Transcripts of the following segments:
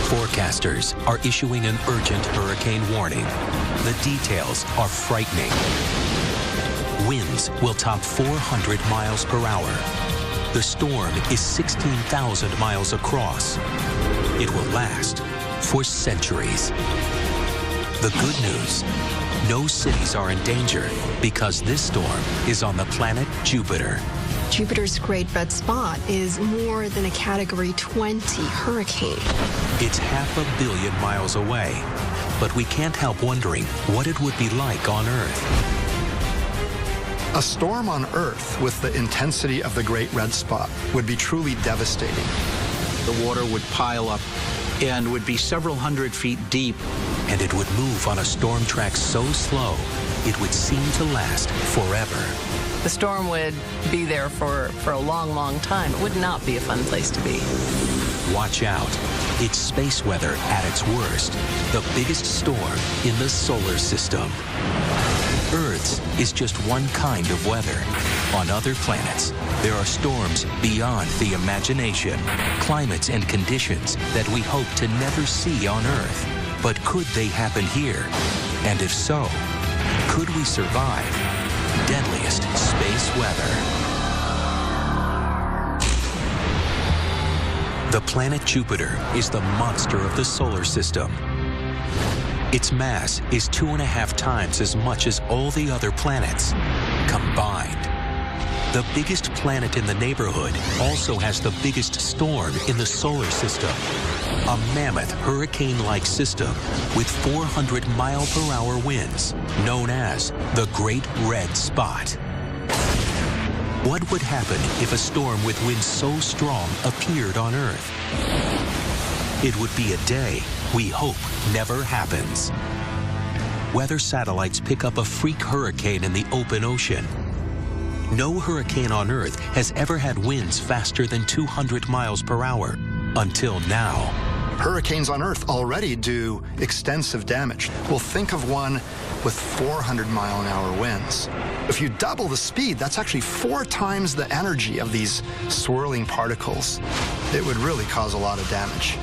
Forecasters are issuing an urgent hurricane warning. The details are frightening. Winds will top 400 miles per hour. The storm is 16,000 miles across. It will last for centuries. The good news, no cities are in danger because this storm is on the planet Jupiter. Jupiter's Great Red Spot is more than a Category 20 hurricane. It's 500 million miles away, but we can't help wondering what it would be like on Earth. A storm on Earth with the intensity of the Great Red Spot would be truly devastating. The water would pile up and would be several hundred feet deep. And it would move on a storm track so slow, it would seem to last forever. The storm would be there for a long, long time. It would not be a fun place to be. Watch out. It's space weather at its worst. The biggest storm in the solar system. Earth's is just one kind of weather. On other planets, there are storms beyond the imagination, climates and conditions that we hope to never see on Earth. But could they happen here? And if so, could we survive? Deadliest space weather. The planet Jupiter is the monster of the solar system. Its mass is 2.5 times as much as all the other planets combined. The biggest planet in the neighborhood also has the biggest storm in the solar system. A mammoth hurricane-like system with 400-mile-per-hour winds, known as the Great Red Spot. What would happen if a storm with winds so strong appeared on Earth? It would be a day we hope never happens. Weather satellites pick up a freak hurricane in the open ocean. No hurricane on Earth has ever had winds faster than 200 miles per hour until now. Hurricanes on Earth already do extensive damage. Well, think of one with 400-mile-an-hour winds. If you double the speed, that's actually 4 times the energy of these swirling particles. It would really cause a lot of damage.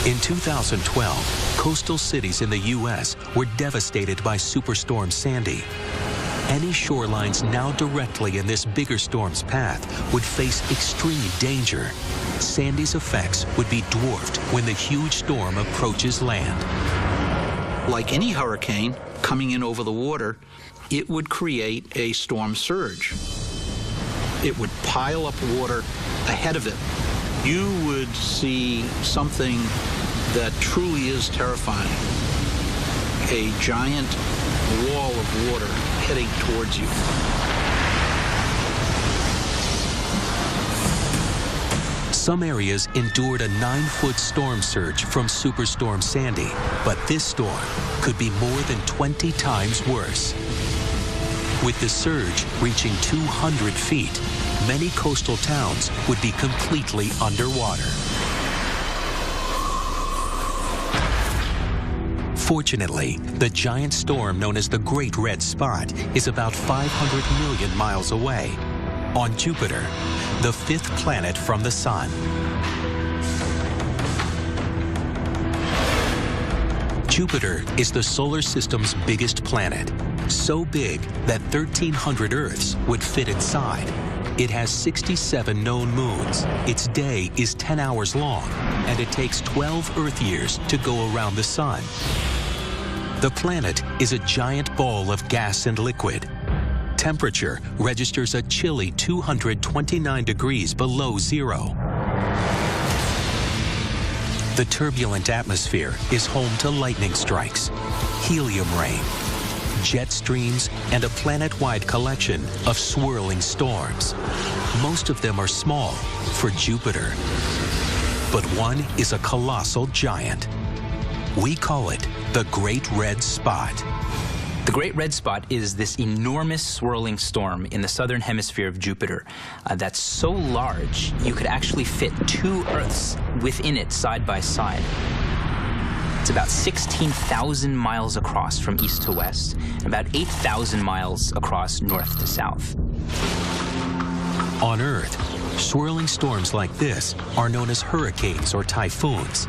In 2012, coastal cities in the U.S. were devastated by Superstorm Sandy. Any shorelines now directly in this bigger storm's path would face extreme danger. Sandy's effects would be dwarfed when the huge storm approaches land. Like any hurricane coming in over the water, it would create a storm surge. It would pile up water ahead of it. You would see something that truly is terrifying. A giant wall of water heading towards you. Some areas endured a 9-foot storm surge from Superstorm Sandy, but this storm could be more than 20 times worse. With the surge reaching 200 feet, many coastal towns would be completely underwater. Fortunately, the giant storm known as the Great Red Spot is about 500 million miles away, on Jupiter, the 5th planet from the Sun. Jupiter is the solar system's biggest planet, so big that 1,300 Earths would fit inside. It has 67 known moons. Its day is 10 hours long, and it takes 12 Earth years to go around the Sun. The planet is a giant ball of gas and liquid. Temperature registers a chilly 229 degrees below zero. The turbulent atmosphere is home to lightning strikes, helium rain, jet streams, and a planet-wide collection of swirling storms. Most of them are small for Jupiter, but one is a colossal giant. We call it the Great Red Spot. The Great Red Spot is this enormous swirling storm in the southern hemisphere of Jupiter that's so large you could actually fit 2 Earths within it side by side. It's about 16,000 miles across from east to west, and about 8,000 miles across north to south. On Earth, Swirling storms like this are known as hurricanes or typhoons.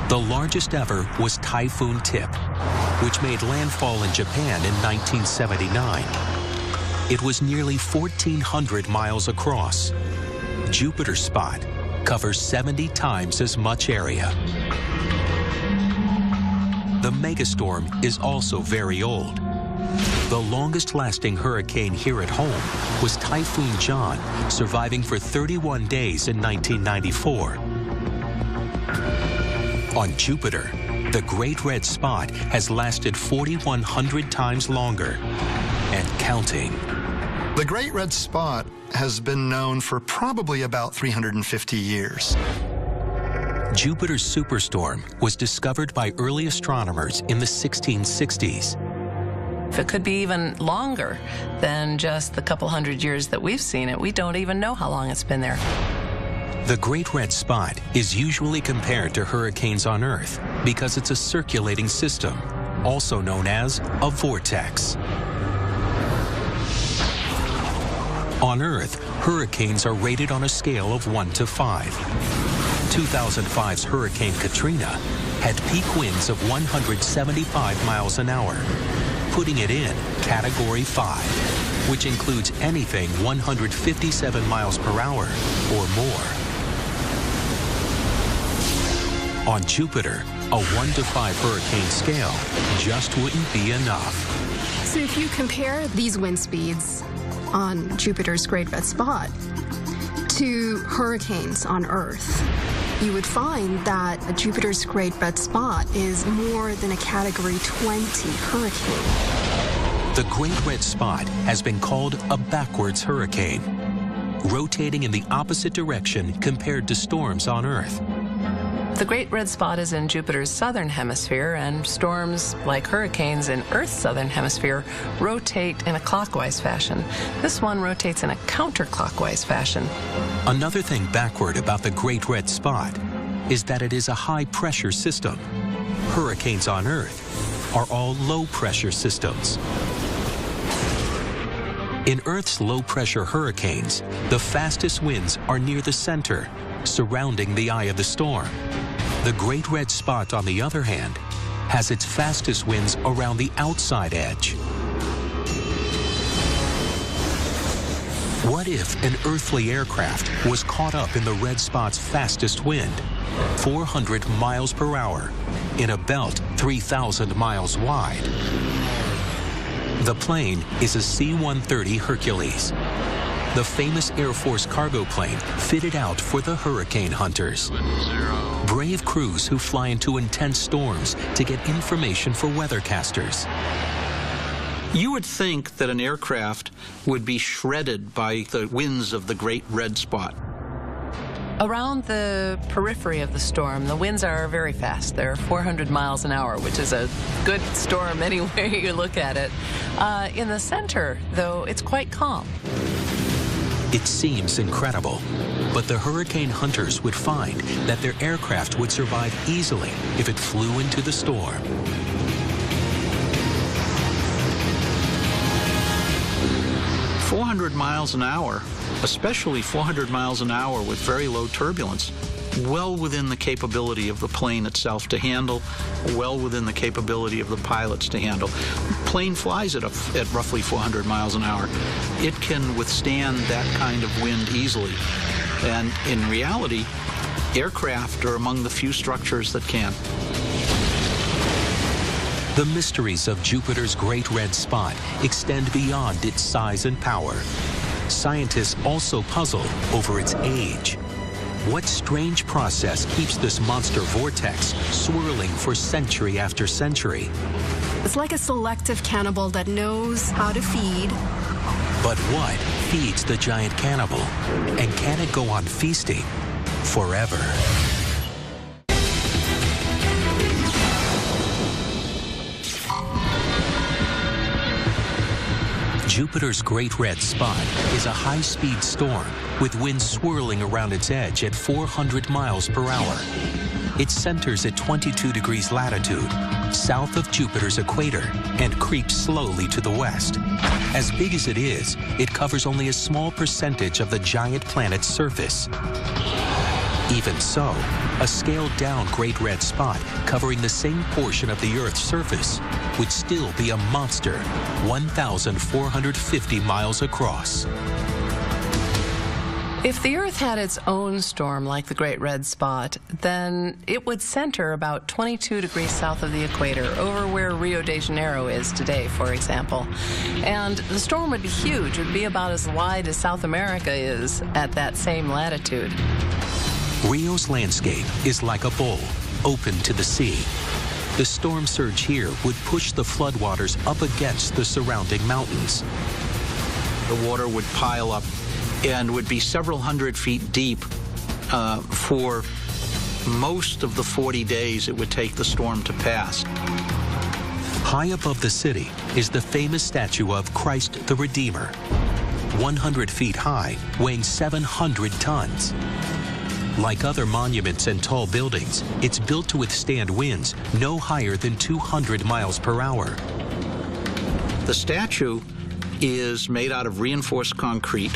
The largest ever was Typhoon Tip, which made landfall in Japan in 1979. It was nearly 1,400 miles across. Jupiter Spot covers 70 times as much area. The megastorm is also very old. The longest-lasting hurricane here at home was Typhoon John, surviving for 31 days in 1994. On Jupiter, the Great Red Spot has lasted 4,100 times longer and counting. The Great Red Spot has been known for probably about 350 years. Jupiter's superstorm was discovered by early astronomers in the 1660s. It could be even longer than just the couple hundred years that we've seen it. We don't even know how long it's been there. The Great Red Spot is usually compared to hurricanes on Earth because it's a circulating system, also known as a vortex. On Earth, hurricanes are rated on a scale of 1 to 5. 2005's Hurricane Katrina had peak winds of 175 miles an hour, putting it in Category 5, which includes anything 157 miles per hour or more. On Jupiter, a 1 to 5 hurricane scale just wouldn't be enough. So if you compare these wind speeds on Jupiter's Great Red Spot to hurricanes on Earth, you would find that Jupiter's Great Red Spot is more than a Category 20 hurricane. The Great Red Spot has been called a backwards hurricane, rotating in the opposite direction compared to storms on Earth. The Great Red Spot is in Jupiter's southern hemisphere, and storms like hurricanes in Earth's southern hemisphere rotate in a clockwise fashion. This one rotates in a counterclockwise fashion. Another thing backward about the Great Red Spot is that it is a high-pressure system. Hurricanes on Earth are all low-pressure systems. In Earth's low-pressure hurricanes, the fastest winds are near the center, surrounding the eye of the storm. The Great Red Spot, on the other hand, has its fastest winds around the outside edge. What if an earthly aircraft was caught up in the red spot's fastest wind, 400 miles per hour, in a belt 3,000 miles wide? The plane is a C-130 Hercules, the famous Air Force cargo plane fitted out for the hurricane hunters. Brave crews who fly into intense storms to get information for weathercasters. You would think that an aircraft would be shredded by the winds of the Great Red Spot. Around the periphery of the storm, the winds are very fast. They're 400 miles an hour, which is a good storm any way you look at it. In the center, though, it's quite calm. It seems incredible, but the hurricane hunters would find that their aircraft would survive easily if it flew into the storm. "400 miles an hour, especially 400 miles an hour with very low turbulence, well within the capability of the plane itself to handle, well within the capability of the pilots to handle. Plane flies at roughly 400 miles an hour. It can withstand that kind of wind easily. And in reality, aircraft are among the few structures that can. The mysteries of Jupiter's Great Red Spot extend beyond its size and power. Scientists also puzzle over its age. What strange process keeps this monster vortex swirling for century after century? It's like a selective cannibal that knows how to feed. But what feeds the giant cannibal? And can it go on feasting forever? Jupiter's Great Red Spot is a high-speed storm with winds swirling around its edge at 400 miles per hour. It centers at 22 degrees latitude, south of Jupiter's equator, and creeps slowly to the west. As big as it is, it covers only a small percentage of the giant planet's surface. Even so, a scaled-down Great Red Spot covering the same portion of the Earth's surface would still be a monster 1,450 miles across. If the Earth had its own storm like the Great Red Spot, then it would center about 22 degrees south of the equator, over where Rio de Janeiro is today, for example. And the storm would be huge. It would be about as wide as South America is at that same latitude. Rio's landscape is like a bowl, open to the sea. The storm surge here would push the floodwaters up against the surrounding mountains. The water would pile up and would be several hundred feet deep for most of the 40 days it would take the storm to pass. High above the city is the famous statue of Christ the Redeemer, 100 feet high, weighing 700 tons. Like other monuments and tall buildings, it's built to withstand winds no higher than 200 miles per hour. The statue is made out of reinforced concrete.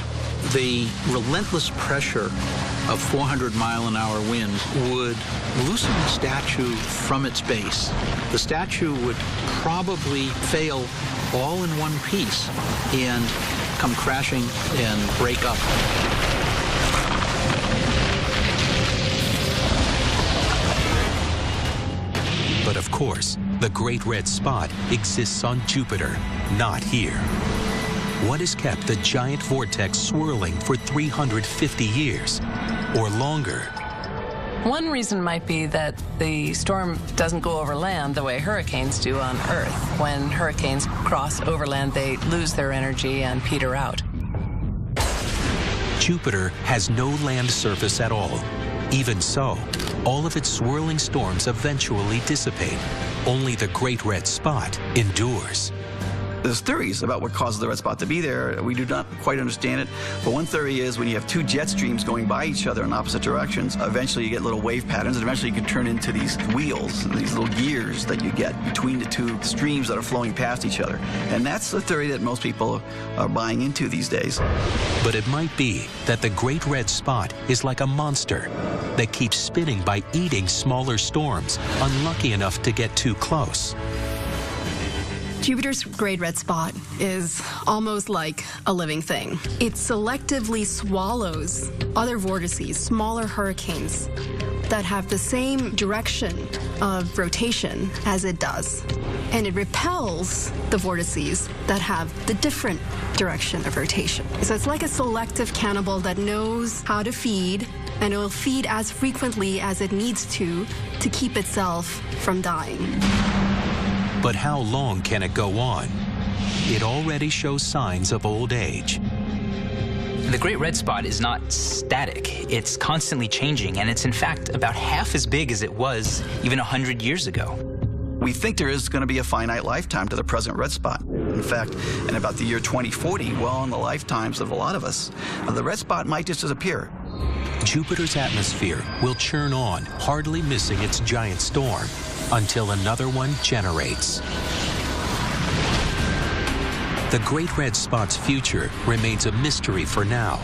The relentless pressure of 400-mile-an-hour winds would loosen the statue from its base. The statue would probably fail all in one piece and come crashing and break up. But of course, the Great Red Spot exists on Jupiter, not here. What has kept the giant vortex swirling for 350 years or longer? One reason might be that the storm doesn't go over land the way hurricanes do on Earth. When hurricanes cross over land, they lose their energy and peter out. Jupiter has no land surface at all. Even so, all of its swirling storms eventually dissipate. Only the Great Red Spot endures. There's theories about what causes the red spot to be there. We do not quite understand it. But one theory is when you have two jet streams going by each other in opposite directions, eventually you get little wave patterns, and eventually you can turn into these wheels, these little gears that you get between the two streams that are flowing past each other. And that's the theory that most people are buying into these days. But it might be that the Great Red Spot is like a monster that keeps spinning by eating smaller storms, unlucky enough to get too close. Jupiter's Great Red Spot is almost like a living thing. It selectively swallows other vortices, smaller hurricanes, that have the same direction of rotation as it does. And it repels the vortices that have the different direction of rotation. So it's like a selective cannibal that knows how to feed, and it will feed as frequently as it needs to keep itself from dying. But how long can it go on? It already shows signs of old age. The Great Red Spot is not static. It's constantly changing, and it's in fact about half as big as it was even 100 years ago. We think there is going to be a finite lifetime to the present red spot. In fact, in about the year 2040, well in the lifetimes of a lot of us, the red spot might just disappear. Jupiter's atmosphere will churn on, hardly missing its giant storm, until another one generates. The Great Red Spot's future remains a mystery for now,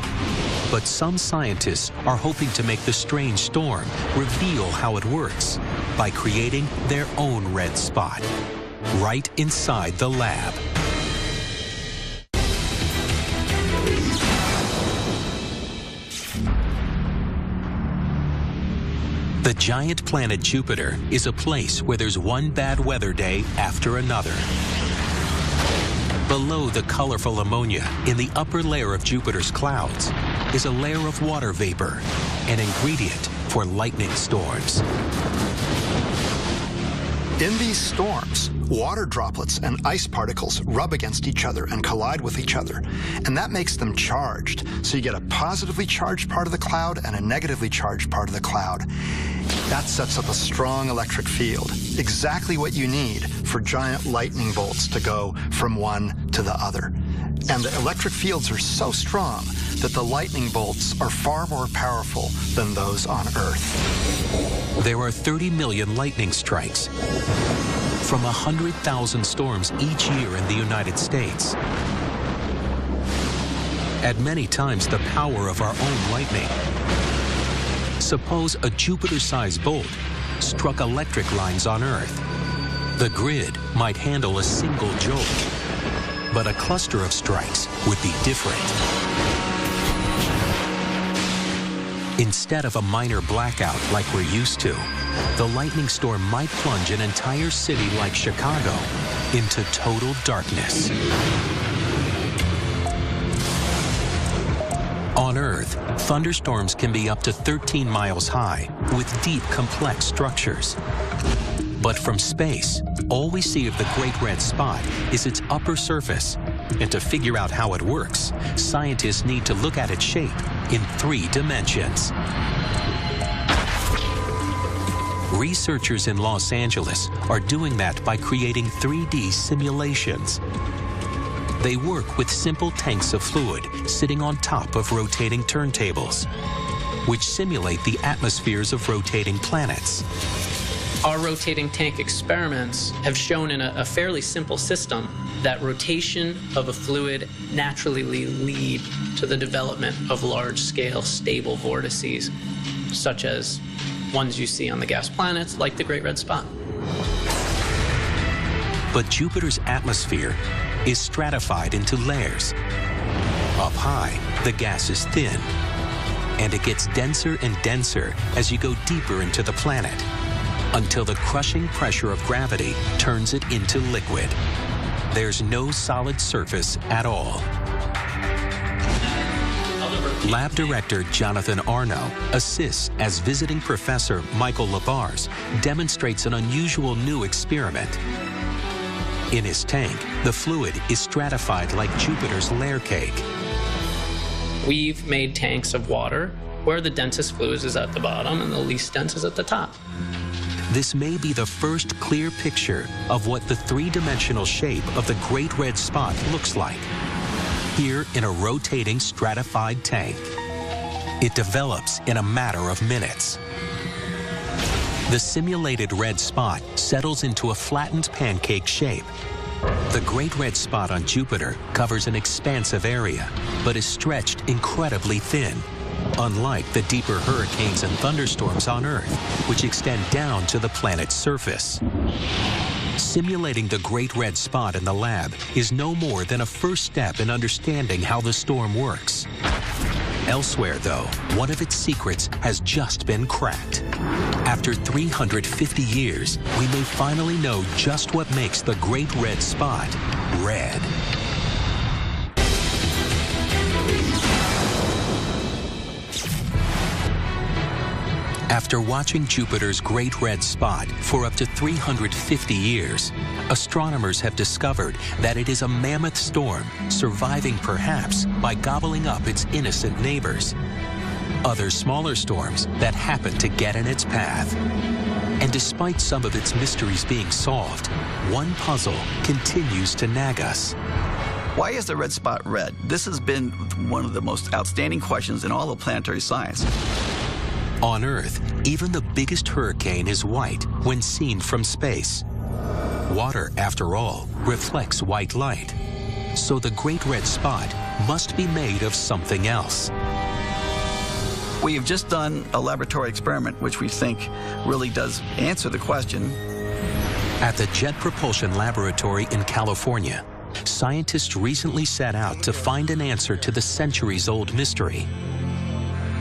but some scientists are hoping to make the strange storm reveal how it works by creating their own red spot, right inside the lab. The giant planet Jupiter is a place where there's one bad weather day after another. Below the colorful ammonia in the upper layer of Jupiter's clouds is a layer of water vapor, an ingredient for lightning storms. In these storms, water droplets and ice particles rub against each other and collide with each other, and that makes them charged. So you get a positively charged part of the cloud and a negatively charged part of the cloud. That sets up a strong electric field, exactly what you need for giant lightning bolts to go from one to the other. And the electric fields are so strong that the lightning bolts are far more powerful than those on Earth. There are 30 million lightning strikes from 100,000 storms each year in the United States. At many times the power of our own lightning. Suppose a Jupiter-sized bolt struck electric lines on Earth. The grid might handle a single jolt, but a cluster of strikes would be different. Instead of a minor blackout like we're used to, the lightning storm might plunge an entire city like Chicago into total darkness. On Earth, thunderstorms can be up to 13 miles high with deep, complex structures. But from space, all we see of the Great Red Spot is its upper surface. And to figure out how it works, scientists need to look at its shape in 3 dimensions. Researchers in Los Angeles are doing that by creating 3D simulations. They work with simple tanks of fluid sitting on top of rotating turntables, which simulate the atmospheres of rotating planets. Our rotating tank experiments have shown in a fairly simple system that rotation of a fluid naturally lead to the development of large-scale stable vortices, such as ones you see on the gas planets, like the Great Red Spot. But Jupiter's atmosphere is stratified into layers. Up high, the gas is thin, and it gets denser and denser as you go deeper into the planet, until the crushing pressure of gravity turns it into liquid. There's no solid surface at all. Lab director Jonathan Arno assists as visiting professor Michael Labars demonstrates an unusual new experiment. In his tank, the fluid is stratified like Jupiter's layer cake. We've made tanks of water where the densest fluid is at the bottom and the least dense is at the top. This may be the first clear picture of what the 3-dimensional shape of the Great Red Spot looks like. Here in a rotating stratified tank. It develops in a matter of minutes. The simulated red spot settles into a flattened pancake shape. The Great Red Spot on Jupiter covers an expansive area, but is stretched incredibly thin, unlike the deeper hurricanes and thunderstorms on Earth, which extend down to the planet's surface. Simulating the Great Red Spot in the lab is no more than a first step in understanding how the storm works. Elsewhere, though, one of its secrets has just been cracked. After 350 years, we may finally know just what makes the Great Red Spot red. After watching Jupiter's Great Red Spot for up to 350 years, astronomers have discovered that it is a mammoth storm, surviving perhaps by gobbling up its innocent neighbors. Other smaller storms that happen to get in its path. And despite some of its mysteries being solved, one puzzle continues to nag us. Why is the red spot red? This has been one of the most outstanding questions in all of planetary science. On Earth, even the biggest hurricane is white when seen from space. Water, after all, reflects white light. So the Great Red Spot must be made of something else. We have just done a laboratory experiment which we think really does answer the question. At the Jet Propulsion Laboratory in California, scientists recently set out to find an answer to the centuries-old mystery.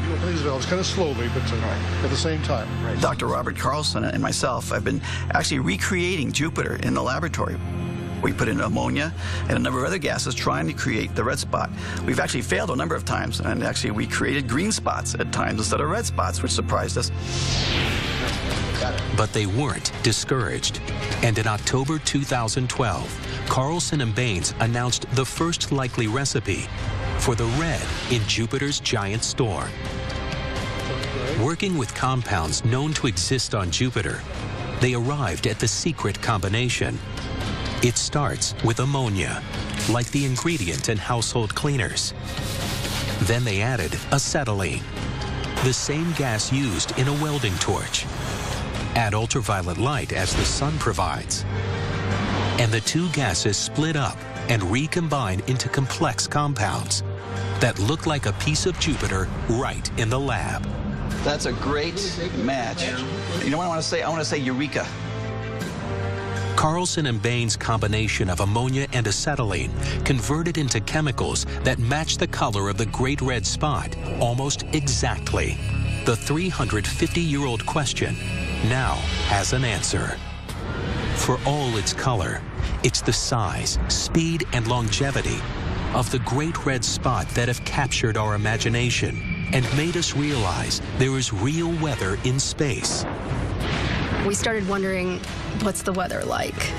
You open these valves kind of slowly, but at the same time. Dr. Robert Carlson and myself have been actually recreating Jupiter in the laboratory. We put in ammonia and a number of other gases trying to create the red spot. We've actually failed a number of times, and actually we created green spots at times instead of red spots, which surprised us. But they weren't discouraged. And in October 2012, Carlson and Baines announced the first likely recipe for the red in Jupiter's giant storm. Working with compounds known to exist on Jupiter, they arrived at the secret combination. It starts with ammonia, like the ingredient in household cleaners. Then they added acetylene, the same gas used in a welding torch. Add ultraviolet light as the sun provides. And the two gases split up and recombine into complex compounds that look like a piece of Jupiter right in the lab. That's a great match. You know what I want to say? I want to say eureka. Carlson and Bain's combination of ammonia and acetylene converted into chemicals that match the color of the Great Red Spot almost exactly. The 350-year-old question now has an answer. For all its color, it's the size, speed, and longevity of the Great Red Spot that have captured our imagination and made us realize there is real weather in space. We started wondering, what's the weather like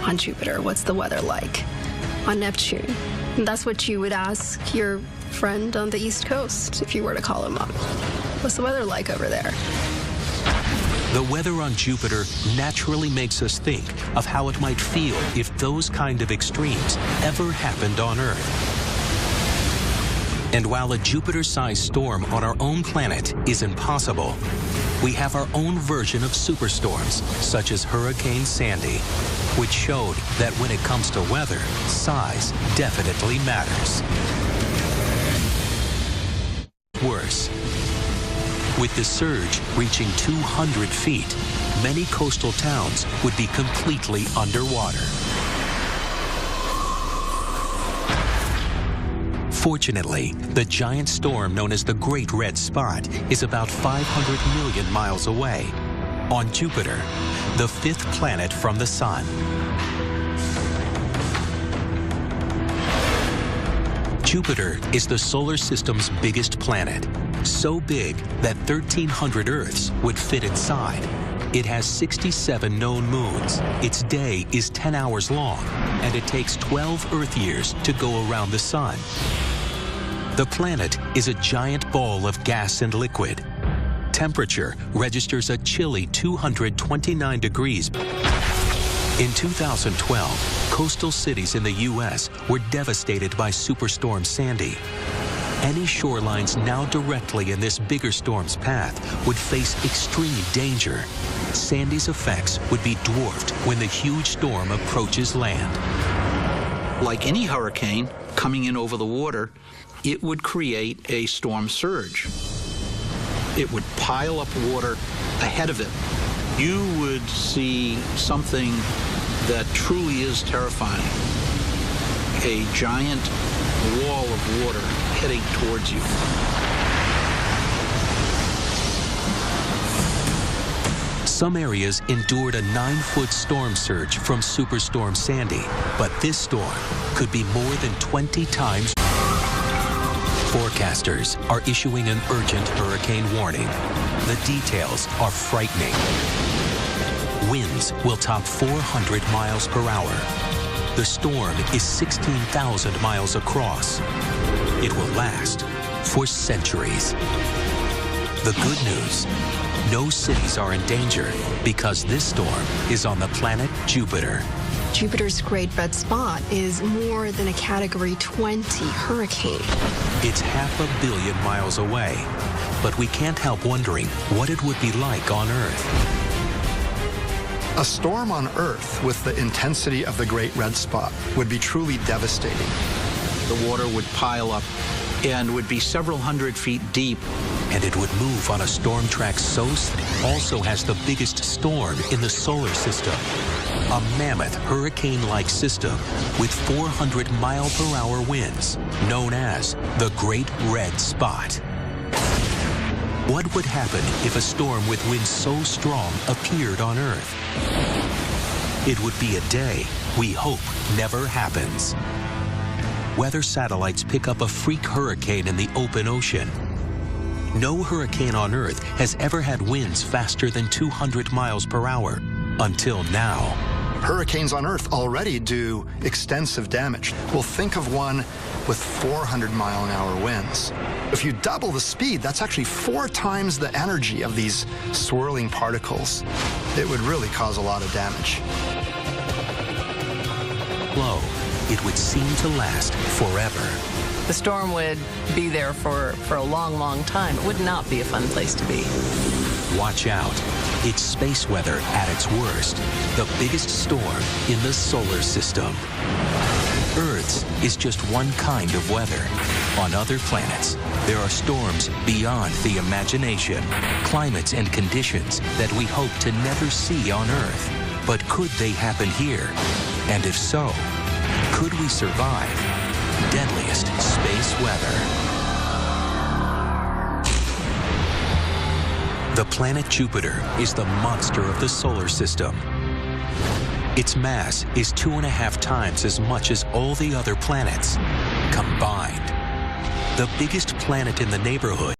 on Jupiter? What's the weather like on Neptune? And that's what you would ask your friend on the East Coast if you were to call him up. What's the weather like over there? The weather on Jupiter naturally makes us think of how it might feel if those kind of extremes ever happened on Earth. And while a Jupiter-sized storm on our own planet is impossible, we have our own version of superstorms, such as Hurricane Sandy, which showed that when it comes to weather, size definitely matters. Worse, with the surge reaching 200 feet, many coastal towns would be completely underwater. Fortunately, the giant storm known as the Great Red Spot is about 500 million miles away, on Jupiter, the fifth planet from the Sun. Jupiter is the solar system's biggest planet, so big that 1,300 Earths would fit inside. It has 67 known moons. Its day is 10 hours long, and it takes 12 Earth years to go around the Sun. The planet is a giant ball of gas and liquid. Temperature registers a chilly 229 degrees. In 2012, coastal cities in the U.S. were devastated by Superstorm Sandy. Any shorelines now directly in this bigger storm's path would face extreme danger. Sandy's effects would be dwarfed when the huge storm approaches land. Like any hurricane coming in over the water, it would create a storm surge. It would pile up water ahead of it. You would see something that truly is terrifying. A giant wall of water heading towards you. Some areas endured a 9-foot storm surge from Superstorm Sandy, but this storm could be more than 20 times. Forecasters are issuing an urgent hurricane warning. The details are frightening. Winds will top 400 miles per hour. The storm is 16,000 miles across. It will last for centuries. The good news, no cities are in danger because this storm is on the planet Jupiter. Jupiter's Great Red Spot is more than a Category 20 hurricane. It's 500 million miles away, but we can't help wondering what it would be like on Earth. A storm on Earth with the intensity of the Great Red Spot would be truly devastating. The water would pile up and would be several hundred feet deep. And it would move on a storm track so also has the biggest storm in the solar system. A mammoth hurricane-like system with 400-mile-per-hour winds, known as the Great Red Spot. What would happen if a storm with winds so strong appeared on Earth? It would be a day we hope never happens. Weather satellites pick up a freak hurricane in the open ocean. No hurricane on Earth has ever had winds faster than 200 miles per hour until now. Hurricanes on Earth already do extensive damage. Well, think of one with 400-mile-an-hour winds. If you double the speed, that's actually 4 times the energy of these swirling particles. It would really cause a lot of damage. glow, it would seem to last forever. The storm would be there for a long, long time. It would not be a fun place to be. Watch out. It's space weather at its worst. The biggest storm in the solar system. Earth's is just one kind of weather. On other planets, there are storms beyond the imagination, climates and conditions that we hope to never see on Earth. But could they happen here? And if so, could we survive deadliest space weather? The planet Jupiter is the monster of the solar system. Its mass is 2.5 times as much as all the other planets combined. The biggest planet in the neighborhood